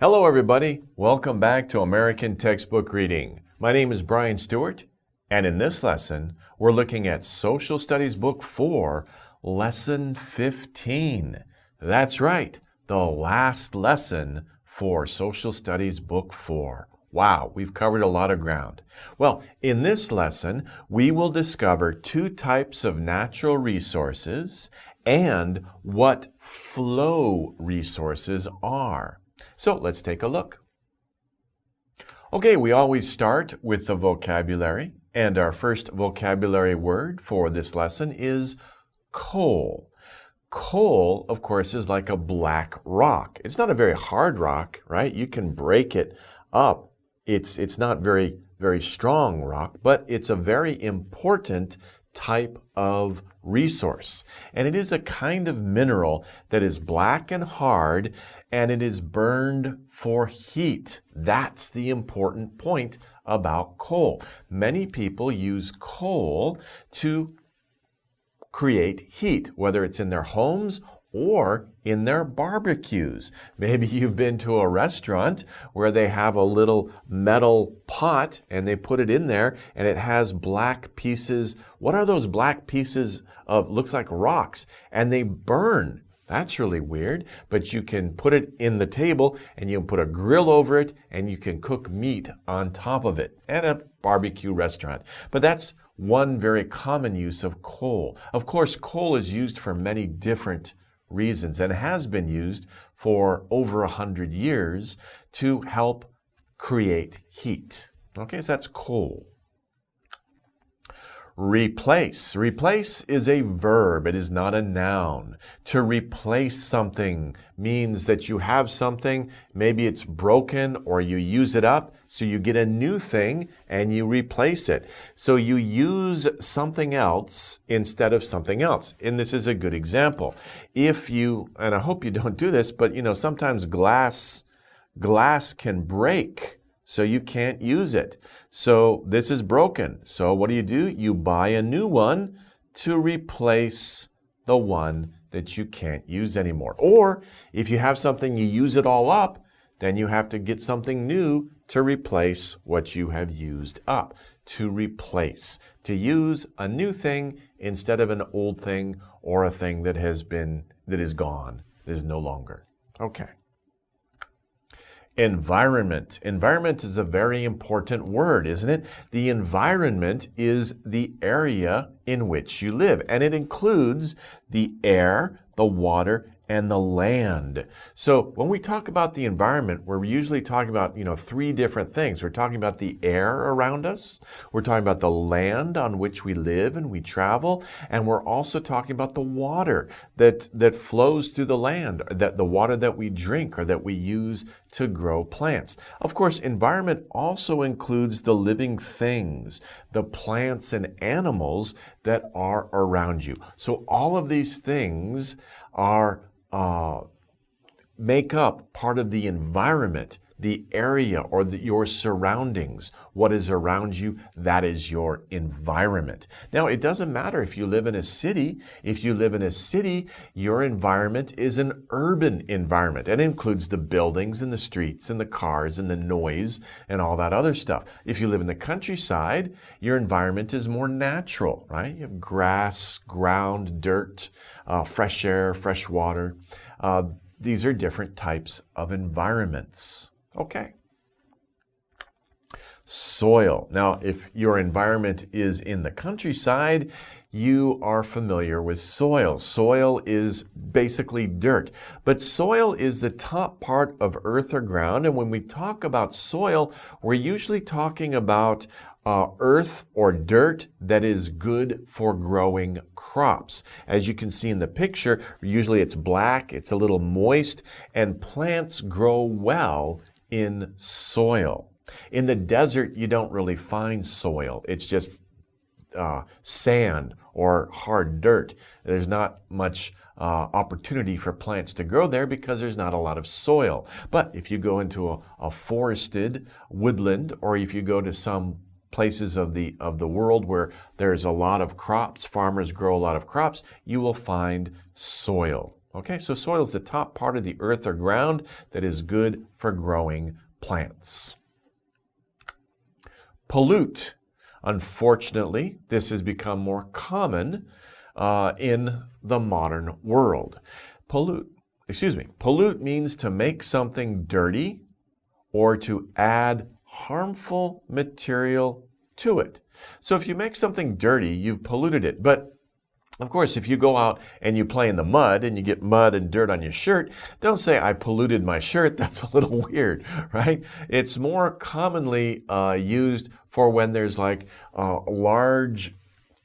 Hello everybody, welcome back to American Textbook Reading. My name is Brian Stuart, and in this lesson, we're looking at Social Studies Book 4, Lesson 15. That's right, the last lesson for Social Studies Book 4. Wow, we've covered a lot of ground. Well, in this lesson, we will discover two types of natural resources and what flow resources are. So let's take a look. Okay, we always start with the vocabulary, and our first vocabulary word for this lesson is coal. Coal, of course, is like a black rock. It's not a very hard rock, right? You can break it up. It's not very strong rock, but it's a very important type of resource. And it is a kind of mineral that is black and hard, and it is burned for heat. That's the important point about coal. Many people use coal to create heat, whether it's in their homes or in their barbecues. Maybe you've been to a restaurant where they have a little metal pot and they put it in there and it has black pieces. What are those black pieces of, looks like rocks, and they burn. That's really weird, but you can put it in the table and you can put a grill over it and you can cook meat on top of it at a barbecue restaurant. But that's one very common use of coal. Of course, coal is used for many different reasons and has been used for over 100 years to help create heat. Okay, so that's coal. Replace. Replace is a verb. It is not a noun. To replace something means that you have something, maybe it's broken or you use it up, so you get a new thing and you replace it. So you use something else instead of something else. And this is a good example. If you, and I hope you don't do this, but sometimes glass can break. So you can't use it. So this is broken. So what do? You buy a new one to replace the one that you can't use anymore. Or if you have something, you use it all up, then you have to get something new to replace what you have used up. To replace. To use a new thing instead of an old thing or a thing that is gone, that is no longer. Okay. Environment. Environment is a very important word, isn't it? The environment is the area in which you live, and it includes the air, the water, and the land. So when we talk about the environment, we're usually talking about, three different things. We're talking about the air around us, we're talking about the land on which we live and we travel, and we're also talking about the water that flows through the land, that the water that we drink or that we use to grow plants. Of course, environment also includes the living things, the plants and animals that are around you. So all of these things are make up part of the environment, the area or your surroundings. What is around you, that is your environment. Now, it doesn't matter if you live in a city. If you live in a city, your environment is an urban environment. It includes the buildings and the streets and the cars and the noise and all that other stuff. If you live in the countryside, your environment is more natural, right? You have grass, ground, dirt, fresh air, fresh water. These are different types of environments. Okay. Soil. Now, if your environment is in the countryside, you are familiar with soil. Soil is basically dirt, but soil is the top part of earth or ground. And when we talk about soil, we're usually talking about earth or dirt that is good for growing crops. As you can see in the picture, usually it's black, it's a little moist, and plants grow well in soil. In the desert, you don't really find soil. It's just sand or hard dirt. There's not much opportunity for plants to grow there because there's not a lot of soil. But if you go into a forested woodland, or if you go to some places of the world where there's a lot of crops, farmers grow a lot of crops, you will find soil. Okay, so soil is the top part of the earth or ground that is good for growing plants. Pollute. Unfortunately, this has become more common in the modern world. Pollute means to make something dirty or to add harmful material to it. So if you make something dirty, you've polluted it. But of course, if you go out and you play in the mud and you get mud and dirt on your shirt, don't say, I polluted my shirt. That's a little weird, right? It's more commonly used for when there's like large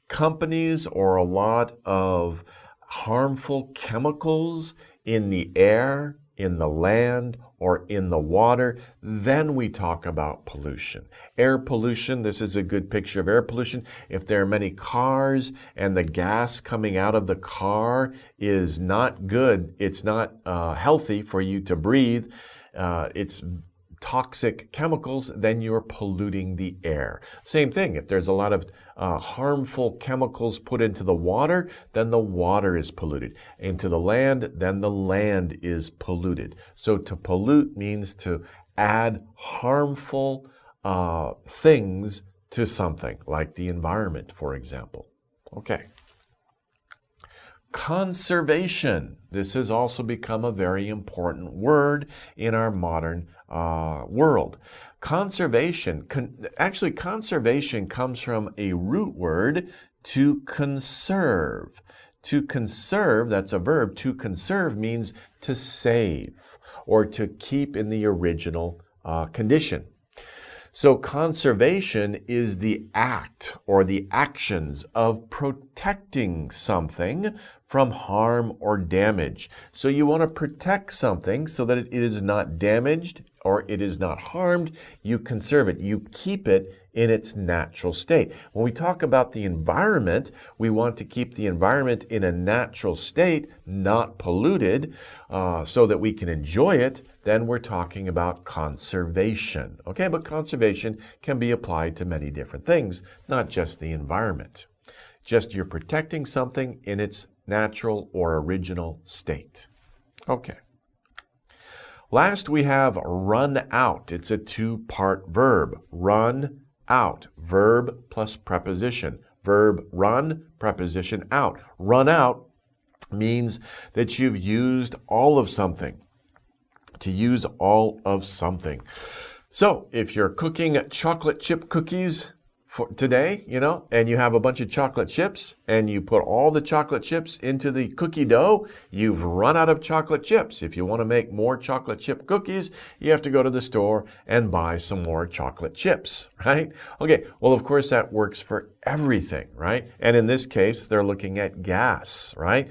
companies or a lot of harmful chemicals in the air, in the land, or in the water. Then we talk about pollution. Air pollution, this is a good picture of air pollution. If there are many cars and the gas coming out of the car is not good, it's not healthy for you to breathe, it's toxic chemicals, then you're polluting the air. Same thing, if there's a lot of harmful chemicals put into the water, then the water is polluted. Into the land, then the land is polluted. So to pollute means to add harmful things to something, like the environment, for example. Okay. Conservation. This has also become a very important word in our modern world. Conservation, conservation comes from a root word, to conserve. To conserve, that's a verb. To conserve means to save or to keep in the original condition. So conservation is the act or the actions of protecting something from harm or damage. So you want to protect something so that it is not damaged or it is not harmed. You conserve it. You keep it in its natural state. When we talk about the environment, we want to keep the environment in a natural state, not polluted, so that we can enjoy it. Then we're talking about conservation. Okay, but conservation can be applied to many different things, not just the environment. Just you're protecting something in its natural or original state. Okay. Last we have run out. It's a two-part verb. Run out. Verb plus preposition. Verb run, preposition out. Run out means that you've used all of something. To use all of something. So if you're cooking chocolate chip cookies for today, and you have a bunch of chocolate chips and you put all the chocolate chips into the cookie dough, you've run out of chocolate chips. If you want to make more chocolate chip cookies, you have to go to the store and buy some more chocolate chips, right? Okay, well, of course, that works for everything, right? And in this case, they're looking at gas, right?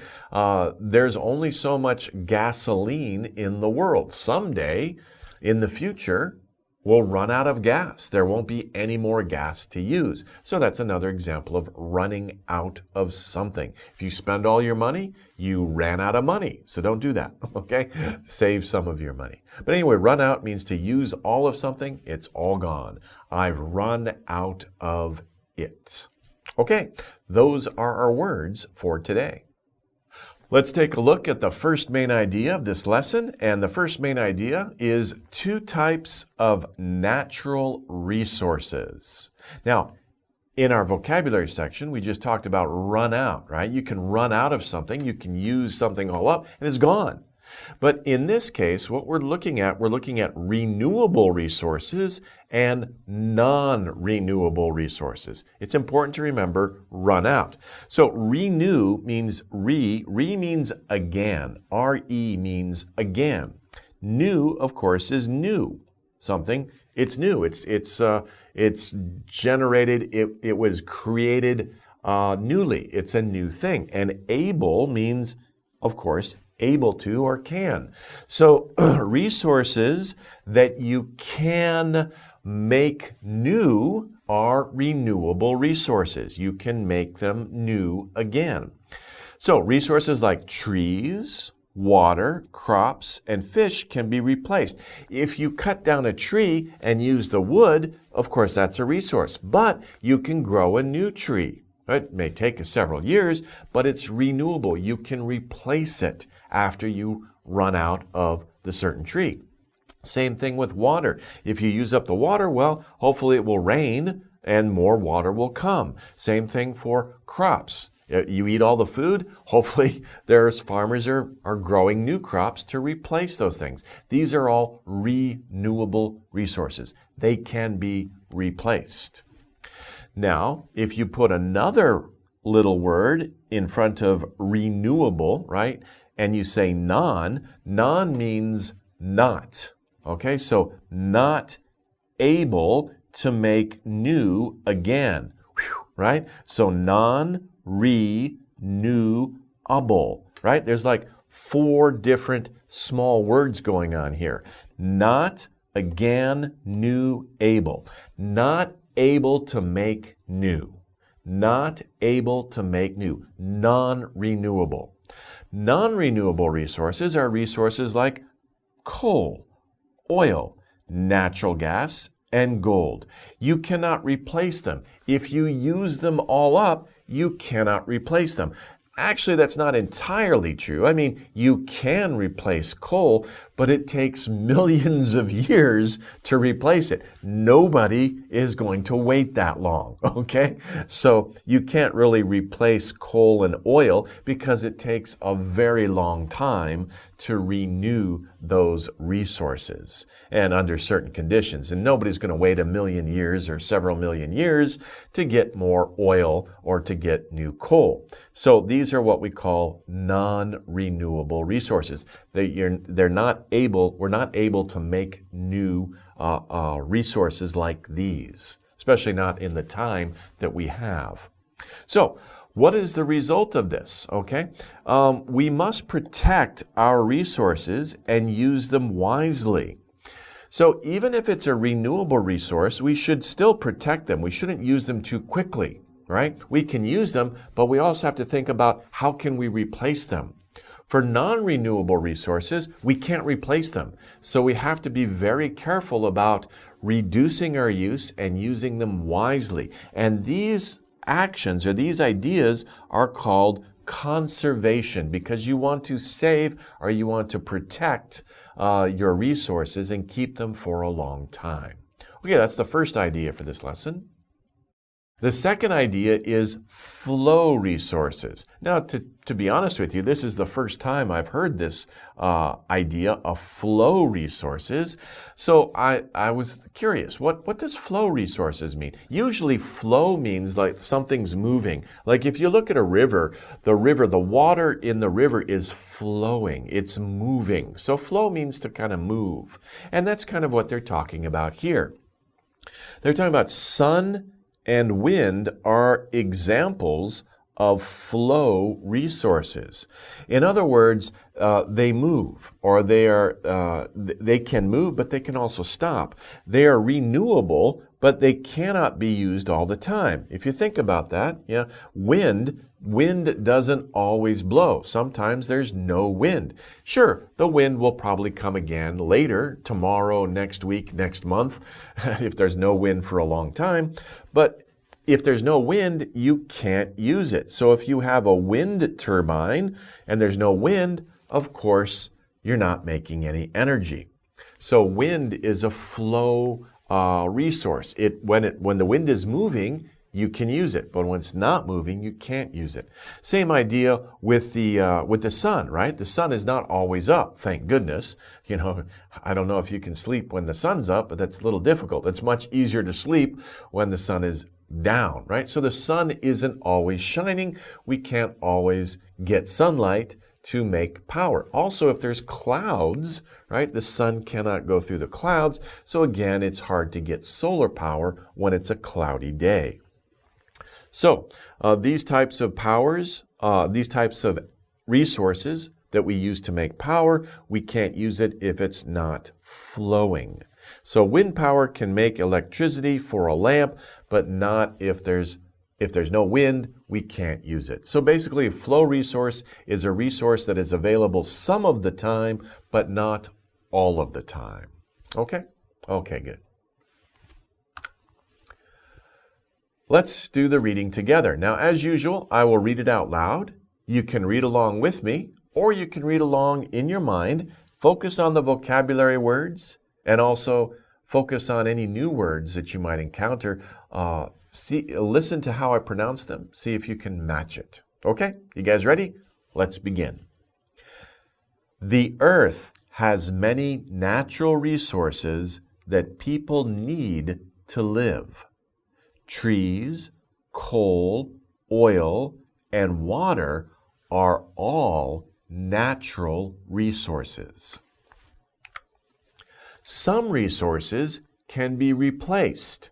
There's only so much gasoline in the world. Someday, in the future, we'll run out of gas. There won't be any more gas to use. So that's another example of running out of something. If you spend all your money, you ran out of money. So don't do that, okay? Save some of your money. But anyway, run out means to use all of something. It's all gone. I've run out of it. Okay, those are our words for today. Let's take a look at the first main idea of this lesson. And the first main idea is two types of natural resources. Now, in our vocabulary section, we just talked about run out, right? You can run out of something. You can use something all up and it's gone. But in this case, what we're looking at renewable resources and non-renewable resources. It's important to remember run out. So renew means means again. R-E means again. New, of course, is new. Something, it's new. It's generated, it was created newly. It's a new thing. And able means, of course, able to or can. So resources that you can make new are renewable resources. You can make them new again. So resources like trees, water, crops, and fish can be replaced. If you cut down a tree and use the wood, of course, that's a resource, but you can grow a new tree. It may take several years, but it's renewable. You can replace it after you run out of the certain tree. Same thing with water. If you use up the water, well, hopefully it will rain and more water will come. Same thing for crops. You eat all the food, hopefully there's farmers are growing new crops to replace those things. These are all renewable resources. They can be replaced. Now, if you put another little word in front of renewable, right, and you say non means not. Okay, so not able to make new again, right? So non-renewable, right? There's like 4 different small words going on here. Not, again, new, able. Not able to make new. Not able to make new. Non-renewable. Non-renewable resources are resources like coal, oil, natural gas, and gold. You cannot replace them. If you use them all up, you cannot replace them. Actually, that's not entirely true. I mean, you can replace coal, but it takes millions of years to replace it. Nobody is going to wait that long, okay? So you can't really replace coal and oil because it takes a very long time to renew those resources and under certain conditions. And nobody's going to wait a million years or several million years to get more oil or to get new coal. So these are what we call non-renewable resources. We're not able to make new resources like these, especially not in the time that we have. So what is the result of this? Okay, we must protect our resources and use them wisely. So even if it's a renewable resource, we should still protect them. We shouldn't use them too quickly, right? We can use them, but we also have to think about how can we replace them. For non-renewable resources, we can't replace them. So we have to be very careful about reducing our use and using them wisely. And these actions or these ideas are called conservation because you want to save or you want to protect your resources and keep them for a long time. Okay, that's the first idea for this lesson. The second idea is flow resources. Now, to be honest with you, this is the first time I've heard this idea of flow resources. So I was curious, what does flow resources mean? Usually flow means like something's moving. Like if you look at a river, the water in the river is flowing. It's moving. So flow means to kind of move. And that's kind of what they're talking about here. They're talking about sun and wind are examples of flow resources. In other words, they move, or they can move, but they can also stop. They are renewable, but they cannot be used all the time. If you think about that, wind doesn't always blow. Sometimes there's no wind. Sure, the wind will probably come again later, tomorrow, next week, next month, if there's no wind for a long time. But if there's no wind, you can't use it. So if you have a wind turbine and there's no wind, of course, you're not making any energy. So wind is a flow resource. When the wind is moving, you can use it, but when it's not moving, you can't use it. Same idea with the sun, right? The sun is not always up, thank goodness. I don't know if you can sleep when the sun's up, but that's a little difficult. It's much easier to sleep when the sun is down, right? So the sun isn't always shining. We can't always get sunlight to make power. Also, if there's clouds, right, the sun cannot go through the clouds. So again, it's hard to get solar power when it's a cloudy day. So these types of powers, these types of resources that we use to make power, we can't use it if it's not flowing. So wind power can make electricity for a lamp, but not if there's no wind, we can't use it. So basically, a flow resource is a resource that is available some of the time, but not all of the time. Okay? Okay, good. Let's do the reading together. Now, as usual, I will read it out loud. You can read along with me, or you can read along in your mind. Focus on the vocabulary words, and also focus on any new words that you might encounter. Listen to how I pronounce them. See if you can match it. Okay, you guys ready? Let's begin. The earth has many natural resources that people need to live. Trees, coal, oil, and water are all natural resources. Some resources can be replaced.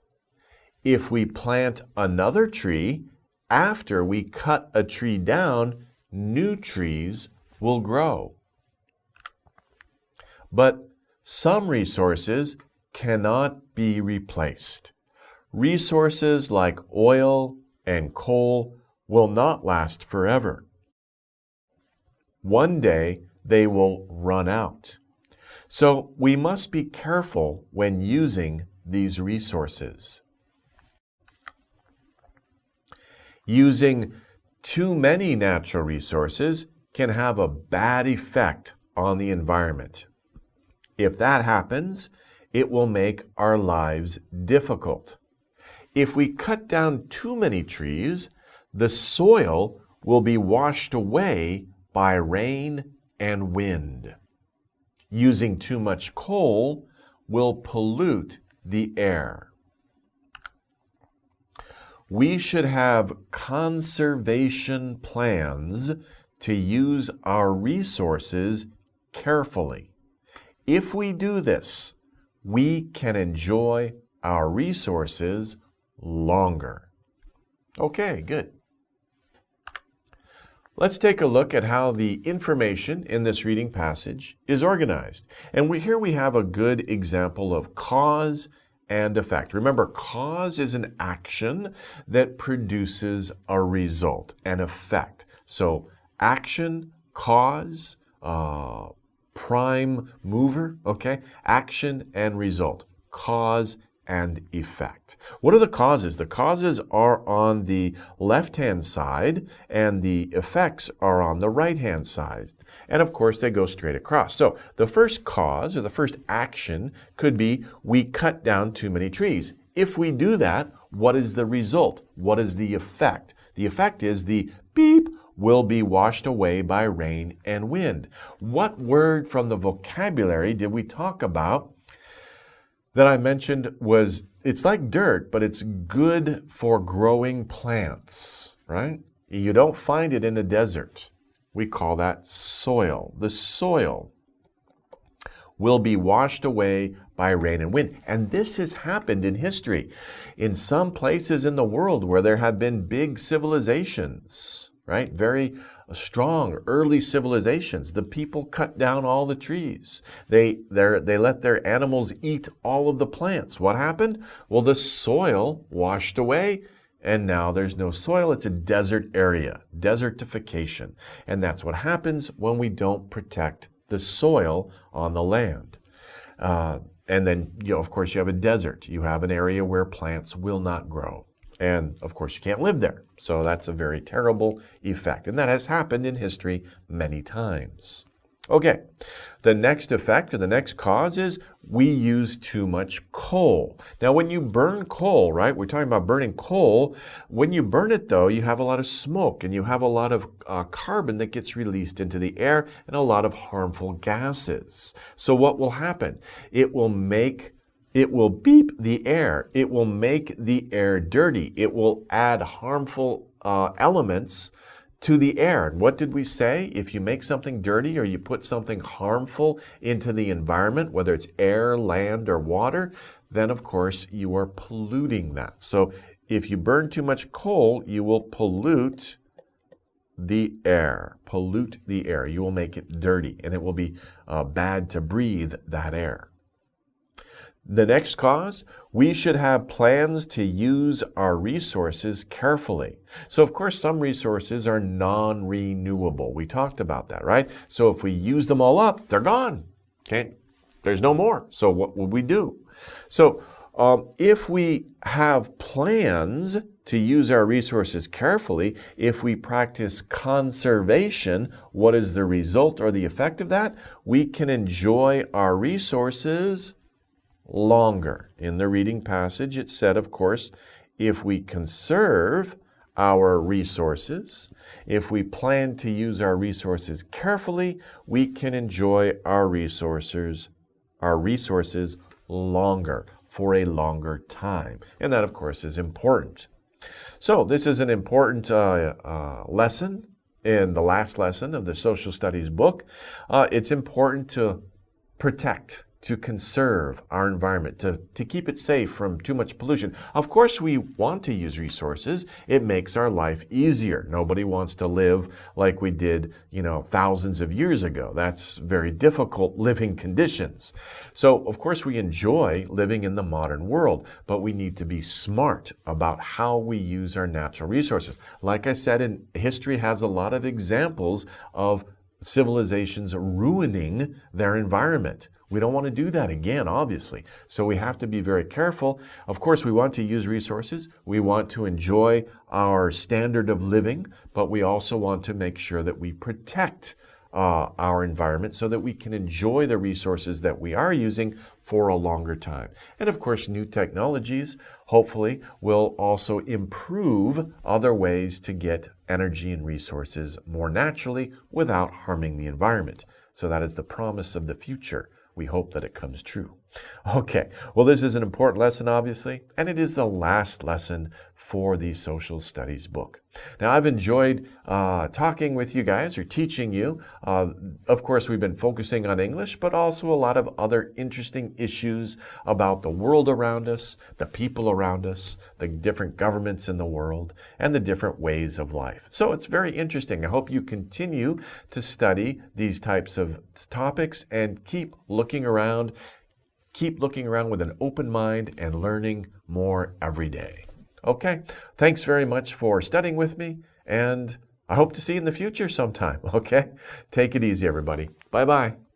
If we plant another tree, after we cut a tree down, new trees will grow. But some resources cannot be replaced. Resources like oil and coal will not last forever. One day they will run out. So we must be careful when using these resources. Using too many natural resources can have a bad effect on the environment. If that happens, it will make our lives difficult. If we cut down too many trees, the soil will be washed away by rain and wind. Using too much coal will pollute the air. We should have conservation plans to use our resources carefully. If we do this, we can enjoy our resources longer. Okay, good. Let's take a look at how the information in this reading passage is organized. And here we have a good example of cause and effect. Remember, cause is an action that produces a result, an effect. So action, cause, prime mover, okay? Action and result, cause and effect. What are the causes? The causes are on the left-hand side and the effects are on the right-hand side. And of course, they go straight across. So the first cause or the first action could be we cut down too many trees. If we do that, what is the result? What is the effect? The effect is the beep will be washed away by rain and wind. What word from the vocabulary did we talk about that I mentioned was, it's like dirt, but it's good for growing plants, right? You don't find it in the desert. We call that soil. The soil will be washed away by rain and wind. And this has happened in history. In some places in the world where there have been big civilizations, right? Very strong early civilizations. The people cut down all the trees. They let their animals eat all of the plants. What happened? Well, the soil washed away, and now there's no soil. It's a desert area, desertification. And that's what happens when we don't protect the soil on the land. And then, of course, you have a desert. You have an area where plants will not grow. And of course, you can't live there. So that's a very terrible effect. And that has happened in history many times. Okay, the next effect or the next cause is we use too much coal. Now, when you burn coal, right, we're talking about burning coal. When you burn it, though, you have a lot of smoke and you have a lot of carbon that gets released into the air and a lot of harmful gases. So what will happen? It will beep the air. It will make the air dirty. It will add harmful elements to the air. And what did we say? If you make something dirty or you put something harmful into the environment, whether it's air, land, or water, then of course you are polluting that. So if you burn too much coal, you will pollute the air. Pollute the air. You will make it dirty, and it will be bad to breathe that air. The next cause, we should have plans to use our resources carefully. So of course, some resources are non-renewable. We talked about that, right? So if we use them all up, they're gone. There's no more. So what will we do? So If we have plans to use our resources carefully, if we practice conservation, what is the result or the effect of that? We can enjoy our resources longer. In the reading passage, it said, of course, if we conserve our resources, if we plan to use our resources carefully, we can enjoy our resources longer, for a longer time. And that, of course, is important. So this is an important lesson in the last lesson of the social studies book. It's important to protect, to conserve our environment, to keep it safe from too much pollution. Of course, we want to use resources. It makes our life easier. Nobody wants to live like we did, thousands of years ago. That's very difficult living conditions. So, of course, we enjoy living in the modern world, but we need to be smart about how we use our natural resources. Like I said, history has a lot of examples of civilizations ruining their environment. We don't want to do that again, obviously. So we have to be very careful. Of course, we want to use resources. We want to enjoy our standard of living, but we also want to make sure that we protect our environment so that we can enjoy the resources that we are using for a longer time. And of course, new technologies hopefully will also improve other ways to get energy and resources more naturally without harming the environment. So that is the promise of the future. We hope that it comes true. Okay, well, this is an important lesson, obviously, and it is the last lesson for the social studies book. Now, I've enjoyed talking with you guys or teaching you. Of course, we've been focusing on English, but also a lot of other interesting issues about the world around us, the people around us, the different governments in the world, and the different ways of life. So it's very interesting. I hope you continue to study these types of topics and keep looking around with an open mind and learning more every day. Okay, thanks very much for studying with me, and I hope to see you in the future sometime, okay? Take it easy, everybody. Bye-bye.